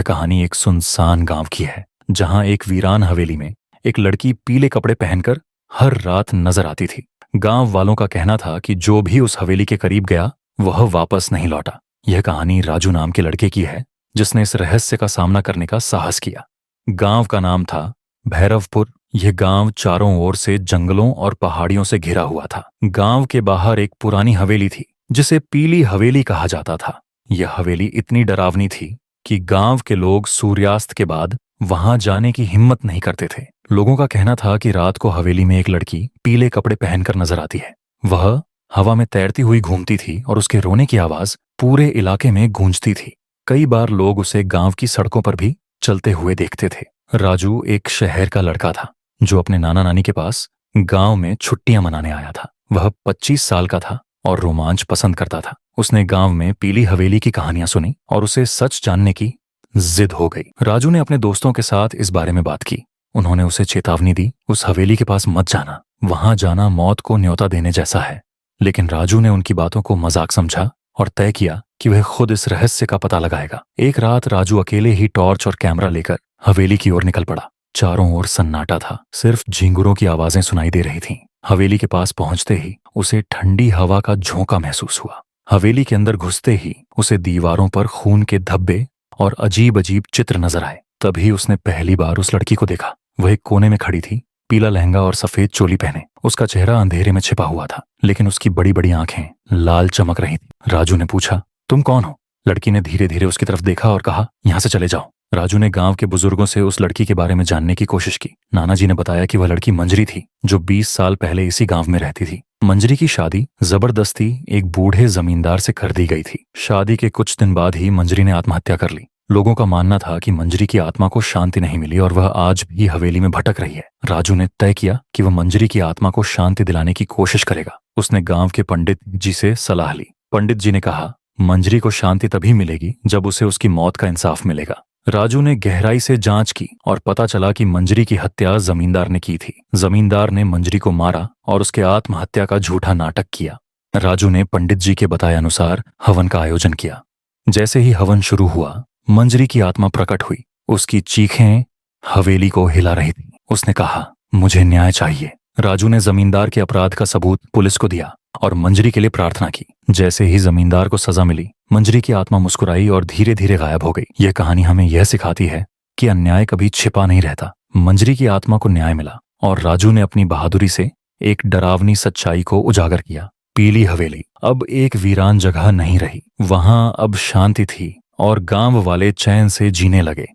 कहानी एक सुनसान गांव की है, जहां एक वीरान हवेली में एक लड़की पीले कपड़े पहनकर हर रात नजर आती थी। गांव वालों का कहना था कि जो भी उस हवेली के करीब गया वह वापस नहीं लौटा। यह कहानी राजू नाम के लड़के की है, जिसने इस रहस्य का सामना करने का साहस किया। गांव का नाम था भैरवपुर। यह गांव चारों ओर से जंगलों और पहाड़ियों से घिरा हुआ था। गांव के बाहर एक पुरानी हवेली थी, जिसे पीली हवेली कहा जाता था। यह हवेली इतनी डरावनी थी कि गांव के लोग सूर्यास्त के बाद वहां जाने की हिम्मत नहीं करते थे। लोगों का कहना था कि रात को हवेली में एक लड़की पीले कपड़े पहनकर नजर आती है। वह हवा में तैरती हुई घूमती थी और उसके रोने की आवाज पूरे इलाके में गूंजती थी। कई बार लोग उसे गांव की सड़कों पर भी चलते हुए देखते थे। राजू एक शहर का लड़का था जो अपने नाना नानी के पास गांव में छुट्टियां मनाने आया था। वह 25 साल का था और रोमांच पसंद करता था। उसने गांव में पीली हवेली की कहानियां सुनी और उसे सच जानने की जिद हो गई। राजू ने अपने दोस्तों के साथ इस बारे में बात की। उन्होंने उसे चेतावनी दी, उस हवेली के पास मत जाना, वहां जाना मौत को न्योता देने जैसा है। लेकिन राजू ने उनकी बातों को मजाक समझा और तय किया कि वह खुद इस रहस्य का पता लगाएगा। एक रात राजू अकेले ही टॉर्च और कैमरा लेकर हवेली की ओर निकल पड़ा। चारों ओर सन्नाटा था, सिर्फ झींगुरों की आवाजें सुनाई दे रही थीं। हवेली के पास पहुंचते ही उसे ठंडी हवा का झोंका महसूस हुआ। हवेली के अंदर घुसते ही उसे दीवारों पर खून के धब्बे और अजीब अजीब चित्र नजर आए। तभी उसने पहली बार उस लड़की को देखा। वह एक कोने में खड़ी थी, पीला लहंगा और सफेद चोली पहने। उसका चेहरा अंधेरे में छिपा हुआ था, लेकिन उसकी बड़ी बड़ी आंखें लाल चमक रही थी। राजू ने पूछा, तुम कौन हो? लड़की ने धीरे धीरे उसकी तरफ देखा और कहा, यहाँ से चले जाओ। राजू ने गांव के बुजुर्गों से उस लड़की के बारे में जानने की कोशिश की। नाना जी ने बताया कि वह लड़की मंजरी थी, जो 20 साल पहले इसी गांव में रहती थी। मंजरी की शादी जबरदस्ती एक बूढ़े जमींदार से कर दी गई थी। शादी के कुछ दिन बाद ही मंजरी ने आत्महत्या कर ली। लोगों का मानना था कि मंजरी की आत्मा को शांति नहीं मिली और वह आज भी हवेली में भटक रही है। राजू ने तय किया कि वह मंजरी की आत्मा को शांति दिलाने की कोशिश करेगा। उसने गांव के पंडित जी से सलाह ली। पंडित जी ने कहा, मंजरी को शांति तभी मिलेगी जब उसे उसकी मौत का इंसाफ मिलेगा। राजू ने गहराई से जांच की और पता चला कि मंजरी की हत्या जमींदार ने की थी। जमींदार ने मंजरी को मारा और उसके आत्महत्या का झूठा नाटक किया। राजू ने पंडित जी के बताए अनुसार हवन का आयोजन किया। जैसे ही हवन शुरू हुआ, मंजरी की आत्मा प्रकट हुई। उसकी चीखें हवेली को हिला रही थी। उसने कहा, मुझे न्याय चाहिए। राजू ने जमींदार के अपराध का सबूत पुलिस को दिया और मंजरी के लिए प्रार्थना की। जैसे ही जमींदार को सजा मिली, मंजरी की आत्मा मुस्कुराई और धीरे धीरे गायब हो गई। यह कहानी हमें यह सिखाती है कि अन्याय कभी छिपा नहीं रहता। मंजरी की आत्मा को न्याय मिला और राजू ने अपनी बहादुरी से एक डरावनी सच्चाई को उजागर किया। पीली हवेली अब एक वीरान जगह नहीं रही। वहां अब शांति थी और गांव वाले चैन से जीने लगे।